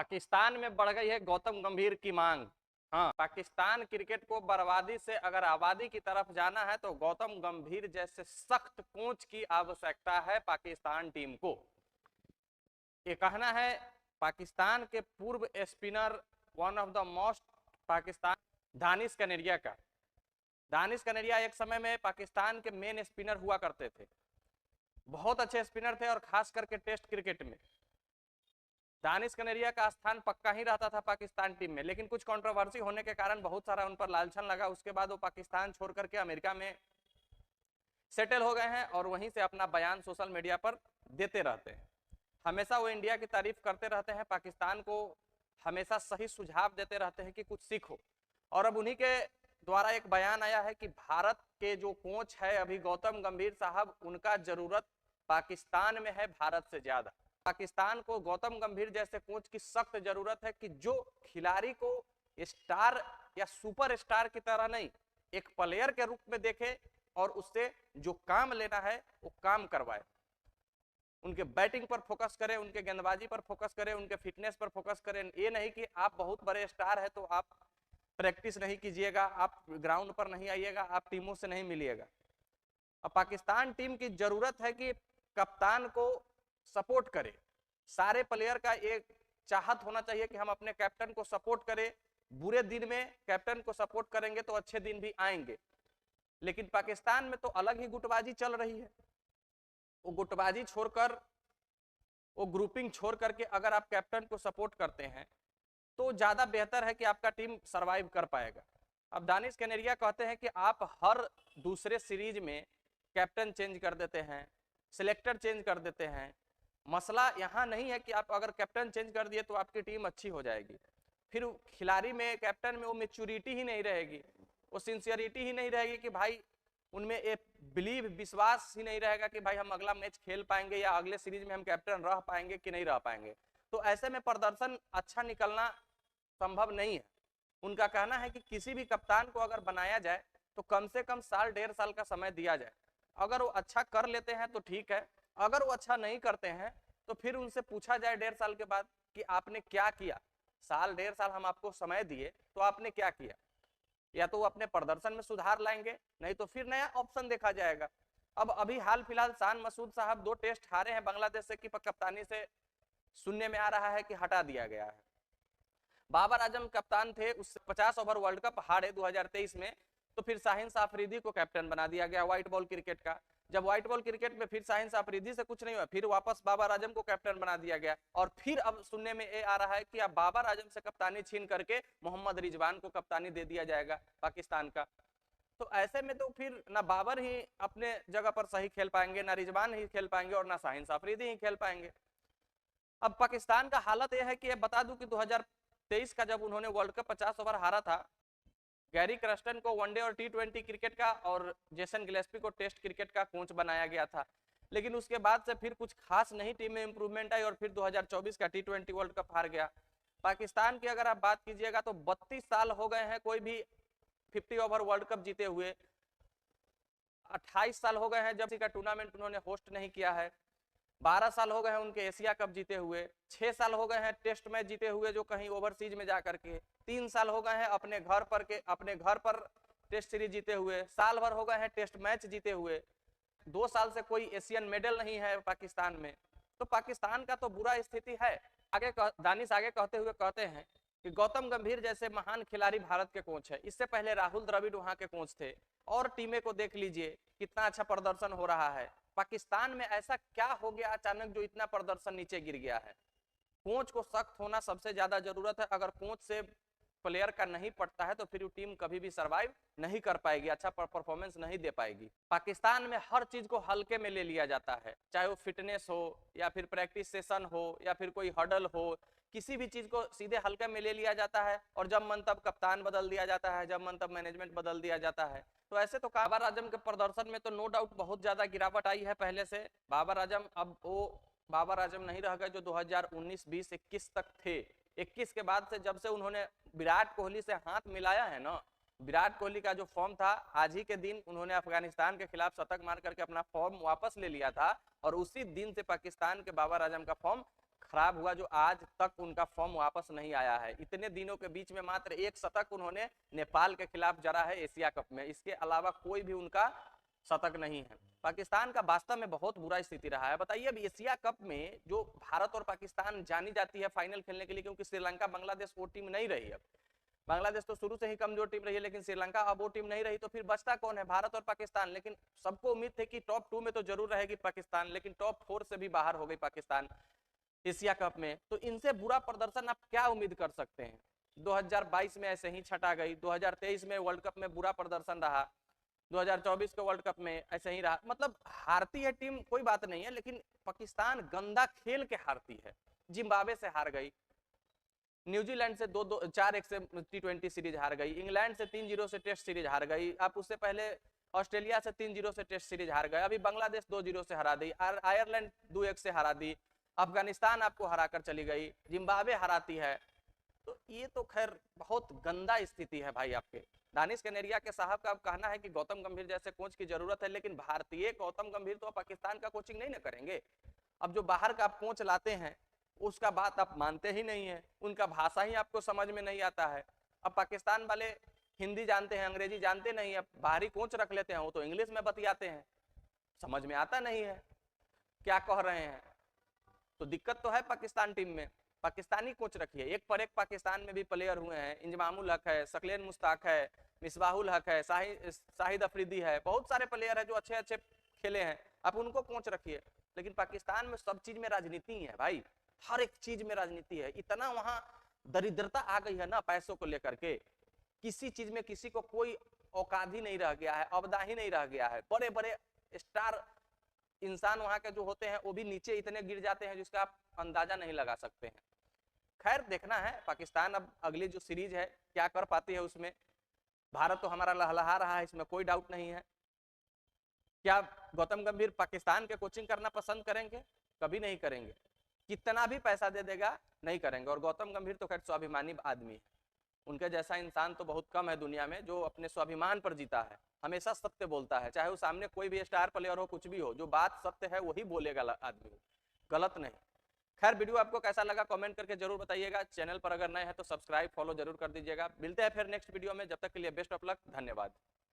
पाकिस्तान में बढ़ गई है गौतम गंभीर की मांग। हाँ, पाकिस्तान क्रिकेट को बर्बादी से अगर आबादी की तरफ जाना है तो गौतम गंभीर जैसे सख्त कोच की आवश्यकता है पाकिस्तान टीम को। ये कहना है पाकिस्तान के पूर्व spinner one of the most Pakistan Danish Kaneria का। दानिश कनेरिया एक समय में पाकिस्तान के मेन स्पिनर हुआ करते थे, बहुत अच्छे स्पिनर थे और खास करके टेस्ट क्रिकेट में दानिश कनेरिया का स्थान पक्का ही रहता था पाकिस्तान टीम में। लेकिन कुछ कंट्रोवर्सी होने के कारण बहुत सारा उन पर लालछन लगा, उसके बाद वो पाकिस्तान छोड़ करके अमेरिका में सेटल हो गए हैं और वहीं से अपना बयान सोशल मीडिया पर देते रहते हैं। हमेशा वो इंडिया की तारीफ करते रहते हैं, पाकिस्तान को हमेशा सही सुझाव देते रहते हैं कि कुछ सीखो। और अब उन्हीं के द्वारा एक बयान आया है कि भारत के जो कोच है अभी गौतम गंभीर साहब, उनका जरूरत पाकिस्तान में है भारत से ज्यादा। पाकिस्तान को गौतम गंभीर जैसे कोच की सख्त जरूरत है कि जो खिलाड़ी को स्टार या सुपर स्टार की तरह नहीं, एक प्लेयर के रूप में देखे और उससे जो काम लेना है वो काम करवाए। उनके बैटिंग पर फोकस करें, उनके गेंदबाजी पर फोकस करें, उनके फिटनेस पर फोकस करें। ये नहीं कि आप बहुत बड़े स्टार है तो आप प्रैक्टिस नहीं कीजिएगा, आप ग्राउंड पर नहीं आइएगा, आप टीमों से नहीं मिलिएगा। अब पाकिस्तान टीम की जरूरत है कि कप्तान को सपोर्ट करे। सारे प्लेयर का एक चाहत होना चाहिए कि हम अपने कैप्टन को सपोर्ट करें। बुरे दिन में कैप्टन को सपोर्ट करेंगे तो अच्छे दिन भी आएंगे। लेकिन पाकिस्तान में तो अलग ही गुटबाजी चल रही है। वो गुटबाजी छोड़कर, वो ग्रुपिंग छोड़ करके अगर आप कैप्टन को सपोर्ट करते हैं तो ज्यादा बेहतर है कि आपका टीम सरवाइव कर पाएगा। अब दानिश कनेरिया कहते हैं कि आप हर दूसरे सीरीज में कैप्टन चेंज कर देते हैं, सिलेक्टर चेंज कर देते हैं। मसला यहाँ नहीं है कि आप अगर कैप्टन चेंज कर दिए तो आपकी टीम अच्छी हो जाएगी, फिर खिलाड़ी में, कैप्टन में वो मैच्योरिटी ही नहीं रहेगी, वो सिंसियरिटी ही नहीं रहेगी कि भाई उनमें एक बिलीव, विश्वास ही नहीं रहेगा कि भाई हम अगला मैच खेल पाएंगे या अगले सीरीज में हम कैप्टन रह पाएंगे कि नहीं रह पाएंगे। तो ऐसे में प्रदर्शन अच्छा निकलना संभव नहीं है। उनका कहना है कि किसी भी कप्तान को अगर बनाया जाए तो कम से कम साल, 1.5 साल का समय दिया जाए। अगर वो अच्छा कर लेते हैं तो ठीक है, अगर वो अच्छा नहीं करते हैं तो फिर उनसे पूछा जाए 1.5 साल के बाद कि आपने क्या किया। साल, 1.5 साल हम आपको समय दिए तो आपने क्या किया। या तो वो अपने प्रदर्शन में सुधार लाएंगे, नहीं तो फिर नया ऑप्शन देखा जाएगा। अब अभी हाल फिलहाल शान मसूद साहब 2 टेस्ट हारे हैं बांग्लादेश से कि कप्तानी से सुनने में आ रहा है कि हटा दिया गया है। बाबर आजम कप्तान थे, उससे 50 ओवर वर्ल्ड कप हारे 2023 में, तो फिर शाहीन अफरीदी को कैप्टन बना दिया गया व्हाइट बॉल क्रिकेट का। जब व्हाइट बॉल क्रिकेट में फिर शाहीन अफरीदी से कुछ नहीं हुआ, फिर वापस बाबर आजम को कैप्टन बना दिया गया। और फिर अब सुनने में ये आ रहा है कि अब बाबर आजम से कप्तानी छीन करके मोहम्मद रिजवान को कप्तानी दे दिया जाएगा पाकिस्तान का। तो ऐसे में तो फिर ना बाबर ही अपने जगह पर सही खेल पाएंगे, ना रिजवान ही खेल पाएंगे और ना शाहीन अफरीदी ही खेल पाएंगे। अब पाकिस्तान का हालत यह है कि बता दूं कि 2023 का जब उन्होंने वर्ल्ड कप 50 ओवर हारा था, गैरी क्रस्टन को वनडे और T20 क्रिकेट का और जेसन गिलेस्पी को टेस्ट क्रिकेट का कोच बनाया गया था। लेकिन उसके बाद से फिर कुछ खास नहीं टीम में इंप्रूवमेंट आई और फिर 2024 का T20 वर्ल्ड कप हार गया। पाकिस्तान की अगर आप बात कीजिएगा तो 32 साल हो गए हैं कोई भी 50 ओवर वर्ल्ड कप जीते हुए। 28 साल हो गए हैं जब का टूर्नामेंट उन्होंने होस्ट नहीं किया है। 12 साल हो गए हैं उनके एशिया कप जीते हुए। 6 साल हो गए हैं टेस्ट मैच जीते हुए जो कहीं ओवरसीज में जाकर के। 3 साल हो गए हैं अपने घर पर टेस्ट सीरीज जीते हुए। साल भर हो गए हैं टेस्ट मैच जीते हुए। 2 साल से कोई एशियन मेडल नहीं है पाकिस्तान में। तो पाकिस्तान का तो बुरा स्थिति है। आगे दानिश आगे कहते हुए कहते हैं कि गौतम गंभीर जैसे महान खिलाड़ी भारत के कोच है। इससे पहले राहुल द्रविड़ वहां के कोच थे और टीमें को देख लीजिए कितना अच्छा प्रदर्शन हो रहा है। पाकिस्तान में ऐसा क्या हो गया अचानक जो इतना प्रदर्शन नीचे गिर गया है। कोच को सख्त होना सबसे ज्यादा जरूरत है। अगर कोच से प्लेयर का नहीं पड़ता है तो फिर वो टीम कभी भी सरवाइव नहीं कर पाएगी, अच्छा परफॉर्मेंस नहीं दे पाएगी। पाकिस्तान में हर चीज को हल्के में ले लिया जाता है, चाहे वो फिटनेस हो या फिर प्रैक्टिस सेशन हो या फिर कोई हडल हो, किसी भी चीज को सीधे हल्के में ले लिया जाता है और जब मन तब कप्तान बदल दिया जाता है, जब मन तब मैनेजमेंट बदल दिया जाता है। तो ऐसे तो बाबर आजम के प्रदर्शन में तो नो डाउट बहुत ज्यादा गिरावट आई है पहले से। बाबर आजम अब वो बाबर आजम नहीं रह गए जो 2019, 20, 21 तक थे। 21 के बाद से जब से उन्होंने विराट कोहली से हाथ मिलाया है ना, विराट कोहली का जो फॉर्म था, आज ही के दिन उन्होंने अफगानिस्तान के खिलाफ शतक मार करके अपना फॉर्म वापस ले लिया था और उसी दिन से पाकिस्तान के बाबर आजम का फॉर्म खराब हुआ जो आज तक उनका फॉर्म वापस नहीं आया है। इतने दिनों के बीच में मात्र एक शतक उन्होंने नेपाल के खिलाफ जड़ा है एशिया कप में, इसके अलावा कोई भी उनका शतक नहीं है। पाकिस्तान का वास्तव में बहुत बुरा स्थिति रहा है। बताइए अब एशिया कप में जो भारत और पाकिस्तान जानी जाती है फाइनल खेलने के लिए, क्योंकि श्रीलंका बांग्लादेश वो टीम नहीं रही। अब बांग्लादेश तो शुरू से ही कमजोर टीम रही है, लेकिन श्रीलंका अब वो टीम नहीं रही, तो फिर बचता कौन है? भारत और पाकिस्तान। लेकिन सबको उम्मीद थी कि टॉप 2 में तो जरूर रहेगी पाकिस्तान, लेकिन टॉप 4 से भी बाहर हो गई पाकिस्तान एशिया कप में। तो इनसे बुरा प्रदर्शन आप क्या उम्मीद कर सकते हैं? 2022 में ऐसे ही छटा गई, 2023 में वर्ल्ड कप में बुरा प्रदर्शन रहा, 2024 के वर्ल्ड कप में ऐसे ही रहा। मतलब हारती है टीम कोई बात नहीं है, लेकिन पाकिस्तान गंदा खेल के हारती है। जिम्बाब्वे से हार गई, न्यूजीलैंड से 4-1 से T20 सीरीज हार गई, इंग्लैंड से 3-0 से टेस्ट सीरीज हार गई, आप उससे पहले ऑस्ट्रेलिया से 3-0 से टेस्ट सीरीज हार गए, अभी बांग्लादेश 2-0 से हरा दी, आयरलैंड 2-1 से हरा दी, अफगानिस्तान आपको हराकर चली गई, जिम्बाब्वे हराती है। तो ये तो खैर बहुत गंदा स्थिति है भाई आपके। दानिश कनेरिया के साहब का अब कहना है कि गौतम गंभीर जैसे कोच की जरूरत है, लेकिन भारतीय गौतम गंभीर तो पाकिस्तान का कोचिंग नहीं ना करेंगे। अब जो बाहर का आप कोच लाते हैं उसका बात आप मानते ही नहीं है, उनका भाषा ही आपको समझ में नहीं आता है। अब पाकिस्तान वाले हिंदी जानते हैं, अंग्रेजी जानते नहीं है, बाहरी कोच रख लेते हैं, वो तो इंग्लिश में बतियाते हैं, समझ में आता नहीं है क्या कह रहे हैं। तो दिक्कत तो है पाकिस्तान टीम में। पाकिस्तानी कोच रखिए, एक पर एक पाकिस्तान में भी प्लेयर हुए हैं, इंजमामुल हक है, सकलेन मुश्ताक है, मिसबाहुल हक है, शाहिद अफरीदी है, बहुत सारे प्लेयर है जो अच्छे अच्छे खेले हैं, आप उनको कोच रखिए। लेकिन पाकिस्तान में सब चीज में राजनीति है भाई, हर एक चीज में राजनीति है। इतना वहां दरिद्रता आ गई है ना पैसों को लेकर के, किसी चीज में किसी को कोई औकात ही नहीं रह गया है, अवदा ही नहीं रह गया है। बड़े बड़े स्टार इंसान वहां के जो होते हैं वो भी नीचे इतने गिर जाते हैं जिसका आप अंदाजा नहीं लगा सकते हैं। खैर देखना है पाकिस्तान अब अगली जो सीरीज है क्या कर पाती है उसमें। भारत तो हमारा लहलहा रहा है, इसमें कोई डाउट नहीं है। क्या गौतम गंभीर पाकिस्तान के कोचिंग करना पसंद करेंगे? कभी नहीं करेंगे, कितना भी पैसा दे देगा नहीं करेंगे। और गौतम गंभीर तो खैर स्वाभिमानी आदमी है, उनके जैसा इंसान तो बहुत कम है दुनिया में जो अपने स्वाभिमान पर जीता है, हमेशा सत्य बोलता है, चाहे वो सामने कोई भी स्टार प्लेयर हो, कुछ भी हो, जो बात सत्य है वही बोलेगा आदमी, गलत नहीं। खैर वीडियो आपको कैसा लगा कमेंट करके जरूर बताइएगा। चैनल पर अगर नए हैं तो सब्सक्राइब फॉलो जरूर कर दीजिएगा। मिलते हैं फिर नेक्स्ट वीडियो में, जब तक के लिए बेस्ट ऑफ लक, धन्यवाद।